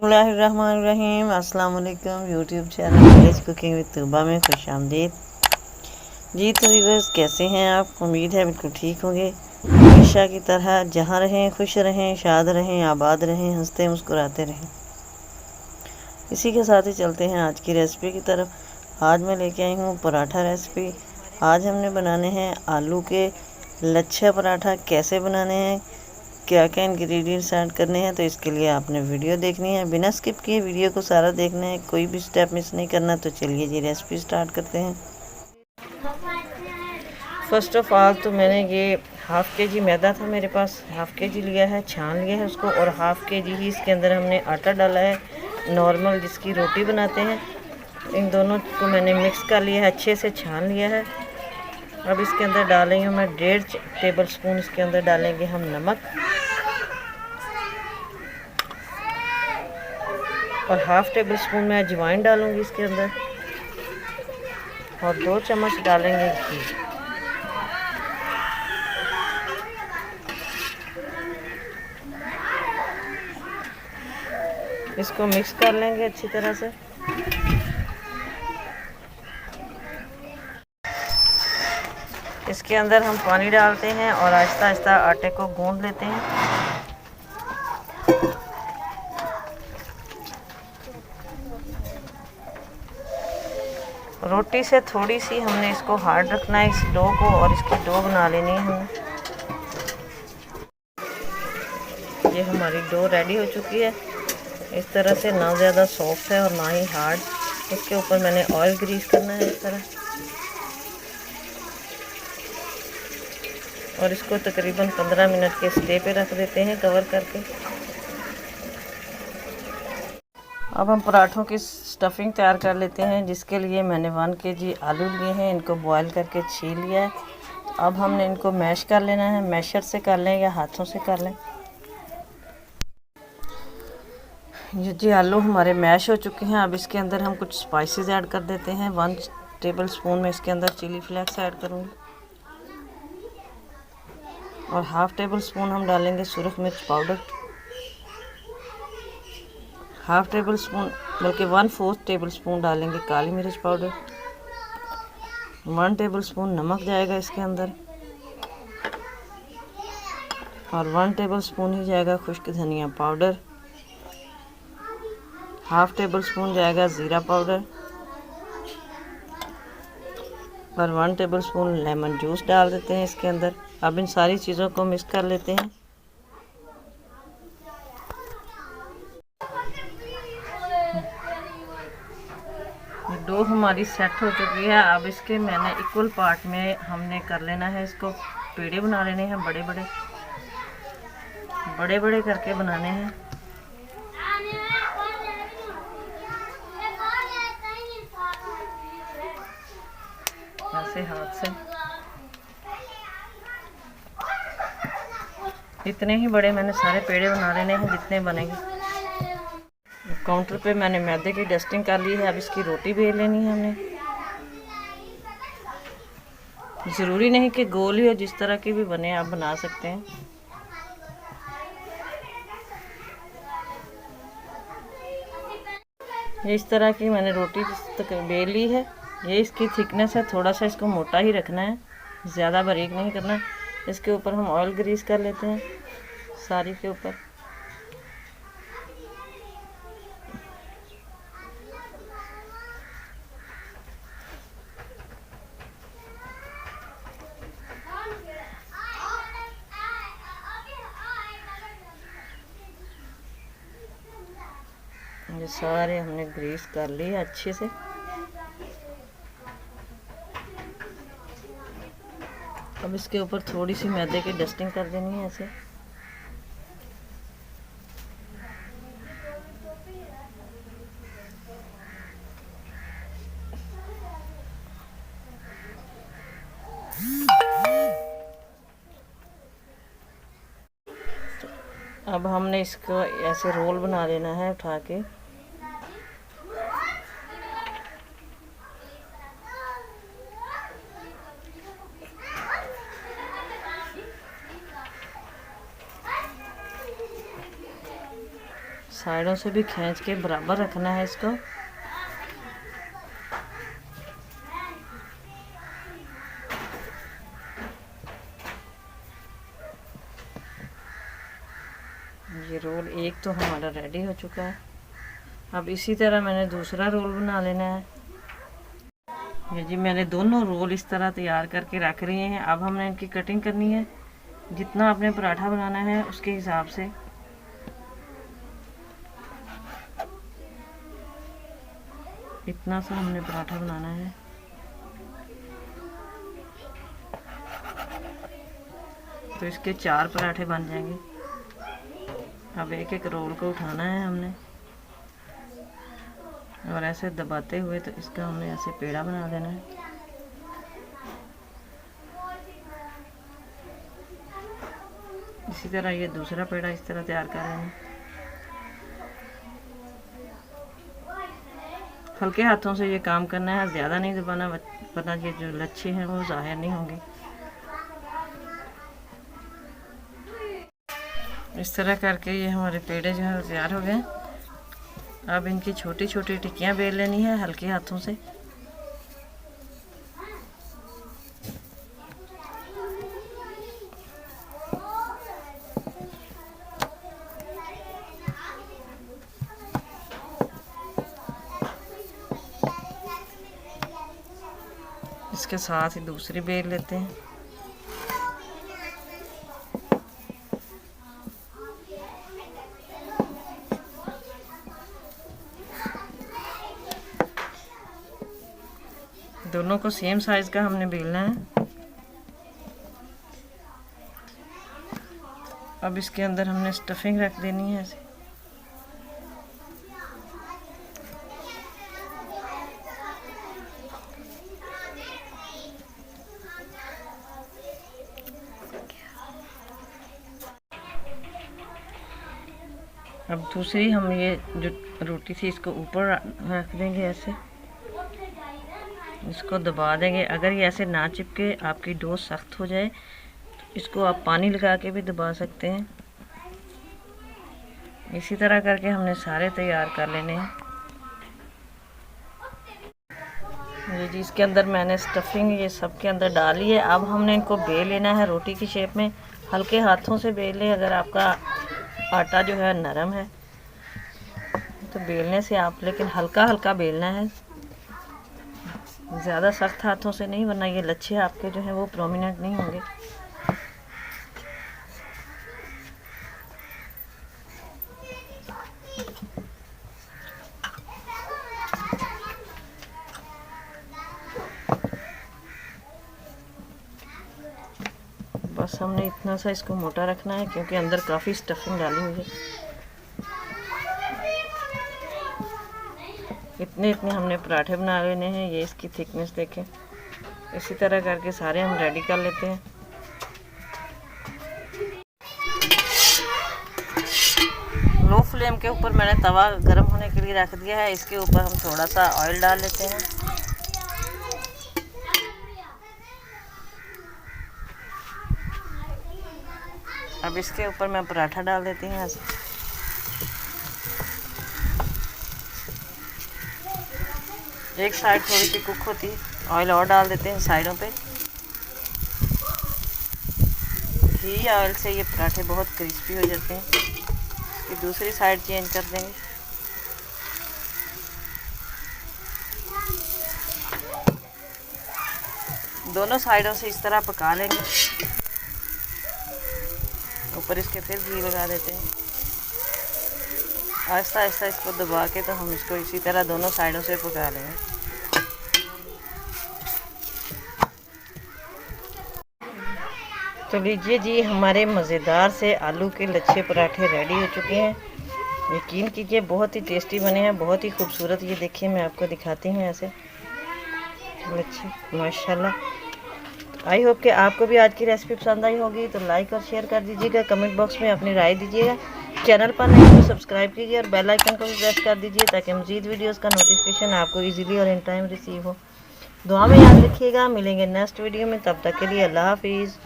बिस्मिल्लाहिर्रहमानिर्रहीम। अस्सलाम वालेकुम। YouTube channel village cooking with Tooba में खुशामदीद। जी तो व्यूअर्स, कैसे हैं आप? उम्मीद है बिल्कुल ठीक होंगे। हमेशा की तरह जहाँ रहें खुश रहें, शाद रहें, आबाद रहें, हंसते मुस्कुराते रहें। इसी के साथ ही चलते हैं आज की रेसिपी की तरफ। आज मैं लेके आई हूँ पराठा रेसिपी। आज हमने बनाने हैं आलू के लच्छा पराठा। कैसे बनाने हैं, क्या क्या इंग्रेडिएंट्स ऐड करने हैं, तो इसके लिए आपने वीडियो देखनी है। बिना स्किप किए वीडियो को सारा देखना है, कोई भी स्टेप मिस नहीं करना। तो चलिए जी रेसिपी स्टार्ट करते हैं। फर्स्ट ऑफ ऑल तो मैंने ये हाफ़ के जी मैदा था मेरे पास, हाफ़ के जी लिया है, छान लिया है उसको, और हाफ़ के जी ही इसके अंदर हमने आटा डाला है, नॉर्मल जिसकी रोटी बनाते हैं। इन दोनों को मैंने मिक्स कर लिया है, अच्छे से छान लिया है। अब इसके अंदर डालेंगे मैं 1.5 टेबल स्पून इसके अंदर डालेंगे हम नमक, और हाफ़ टेबल स्पून में अजवाइन डालूंगी इसके अंदर, और 2 चम्मच डालेंगे घी। इसको मिक्स कर लेंगे अच्छी तरह से। इसके अंदर हम पानी डालते हैं और आहिस्ता आहिस्ता आटे को गूंद लेते हैं। रोटी से थोड़ी सी हमने इसको हार्ड रखना है इस डो को, और इसकी डो बना लेनी है हमने। ये हमारी डो रेडी हो चुकी है। इस तरह से ना ज़्यादा सॉफ्ट है और ना ही हार्ड। इसके ऊपर मैंने ऑयल ग्रीस करना है इस तरह, और इसको तकरीबन 15 मिनट के स्टे पे रख देते हैं कवर करके। अब हम पराठों की स्टफिंग तैयार कर लेते हैं, जिसके लिए मैंने 1 केजी आलू लिए हैं। इनको बॉईल करके छील लिया है। अब हमने इनको मैश कर लेना है। मैशर से कर लें या हाथों से कर लें। ये जी आलू हमारे मैश हो चुके हैं। अब इसके अंदर हम कुछ स्पाइसेस ऐड कर देते हैं। 1 टेबल स्पून में इसके अंदर चिली फ्लेक्स ऐड करूँगी, और हाफ़ टेबल स्पून हम डालेंगे सुरख मिर्च पाउडर, हाफ़ टेबल स्पून बल्कि 1/4 टेबल स्पून डालेंगे काली मिर्च पाउडर, 1 टेबल स्पून नमक जाएगा इसके अंदर, और 1 टेबल स्पून ही जाएगा खुश्क धनिया पाउडर, हाफ़ टेबल स्पून जाएगा ज़ीरा पाउडर, और 1 टेबल स्पून लेमन जूस डाल देते हैं इसके अंदर। अब इन सारी चीज़ों को मिक्स कर लेते हैं। डो हमारी सेट हो चुकी है। अब इसके मैंने इक्वल पार्ट में हमने कर लेना है, इसको पेड़े बना लेने हैं, बड़े बड़े करके बनाने हैं। ऐसे हाथ से इतने ही बड़े मैंने सारे पेड़े बना लेने हैं जितने बनेंगे। काउंटर पे मैंने मैदे की डस्टिंग कर ली है। अब इसकी रोटी बेल लेनी है हमने। ज़रूरी नहीं कि गोल ही हो, जिस तरह की भी बने आप बना सकते हैं। ये इस तरह की मैंने रोटी तक बेल ली है। ये इसकी थिकनेस है, थोड़ा सा इसको मोटा ही रखना है, ज़्यादा बारीक नहीं करना। इसके ऊपर हम ऑयल ग्रीस कर लेते हैं सारी के ऊपर। ये सारे हमने ग्रीस कर लिए अच्छे से। अब इसके ऊपर थोड़ी सी मैदे की डस्टिंग कर देनी है ऐसे। अब हमने इसको ऐसे रोल बना लेना है उठा के। साइडों से भी खींच के बराबर रखना है इसको। ये रोल एक तो हमारा रेडी हो चुका है। अब इसी तरह मैंने दूसरा रोल बना लेना है। ये जी मैंने दोनों रोल इस तरह तैयार करके रख लिए हैं। अब हमने इनकी कटिंग करनी है। जितना आपने पराठा बनाना है उसके हिसाब से। इतना सा हमने पराठा बनाना है। तो इसके 4 पराठे बन जाएंगे। अब एक एक रोल को उठाना है हमने और ऐसे दबाते हुए तो इसका हमने ऐसे पेड़ा बना देना है। इसी तरह ये दूसरा पेड़ा इस तरह तैयार कर रहे हैं। हल्के हाथों से ये काम करना है, ज़्यादा नहीं दबाना, वरना ये जो लच्छे हैं वो ज़ाहिर नहीं होंगे। इस तरह करके ये हमारे पेड़े जो है तैयार हो गए। अब इनकी छोटी छोटी टिक्कियाँ बेल लेनी है हल्के हाथों से। इसके साथ ही दूसरी बेल लेते हैं। दोनों को सेम साइज का हमने बेलना है। अब इसके अंदर हमने स्टफिंग रख देनी है ऐसे। अब दूसरी हम ये जो रोटी थी इसको ऊपर रख देंगे ऐसे। इसको दबा देंगे। अगर ये ऐसे ना चिपके, आपकी डो सख्त हो जाए, तो इसको आप पानी लगा के भी दबा सकते हैं। इसी तरह करके हमने सारे तैयार कर लेने हैं। ये जी इसके अंदर मैंने स्टफिंग ये सब के अंदर डाली है। अब हमने इनको बेल लेना है रोटी की शेप में। हल्के हाथों से बेल लें। अगर आपका आटा जो है नरम है तो बेलने से आप, लेकिन हल्का हल्का बेलना है, ज़्यादा सख्त हाथों से नहीं, वरना ये लच्छे आपके जो हैं वो प्रोमिनेंट नहीं होंगे। बस हमने इतना सा इसको मोटा रखना है क्योंकि अंदर काफ़ी स्टफिंग डाली हुई है। इतने इतने हमने पराठे बना लेने हैं। ये इसकी थिकनेस देखें। इसी तरह करके सारे हम रेडी कर लेते हैं। लो फ्लेम के ऊपर मैंने तवा गर्म होने के लिए रख दिया है। इसके ऊपर हम थोड़ा सा ऑयल डाल लेते हैं। अब इसके ऊपर मैं पराठा डाल देती हूँ ऐसे। एक साइड थोड़ी सी कुक होती है, ऑयल और डाल देते हैं साइडों पे। घी ऑयल से ये पराठे बहुत क्रिस्पी हो जाते हैं। इसकी दूसरी साइड चेंज कर देंगे। दोनों साइडों से इस तरह पका लेंगे। ऊपर इसके फिर घी लगा देते हैं। आहिस्ता आहिस्ता इसको दबा के तो हम इसको इसी तरह दोनों साइडों से पका लेंगे। तो लीजिए जी, हमारे मज़ेदार से आलू के लच्छे पराठे रेडी हो चुके हैं। यकीन कीजिए बहुत ही टेस्टी बने हैं, बहुत ही खूबसूरत। ये देखिए मैं आपको दिखाती हूँ ऐसे लच्छे, माशाल्लाह। आई होप कि आपको भी आज की रेसिपी पसंद आई होगी। तो लाइक और शेयर कर दीजिएगा, कमेंट बॉक्स में अपनी राय दीजिएगा। चैनल पर नहीं तो सब्सक्राइब कीजिए और बेल आइकन को भी प्रेस कर दीजिए ताकि मज़ीद वीडियोस का नोटिफिकेशन आपको इजीली और इन टाइम रिसीव हो। दुआ में याद रखिएगा। मिलेंगे नेक्स्ट वीडियो में, तब तक के लिए अल्लाह हाफिज़।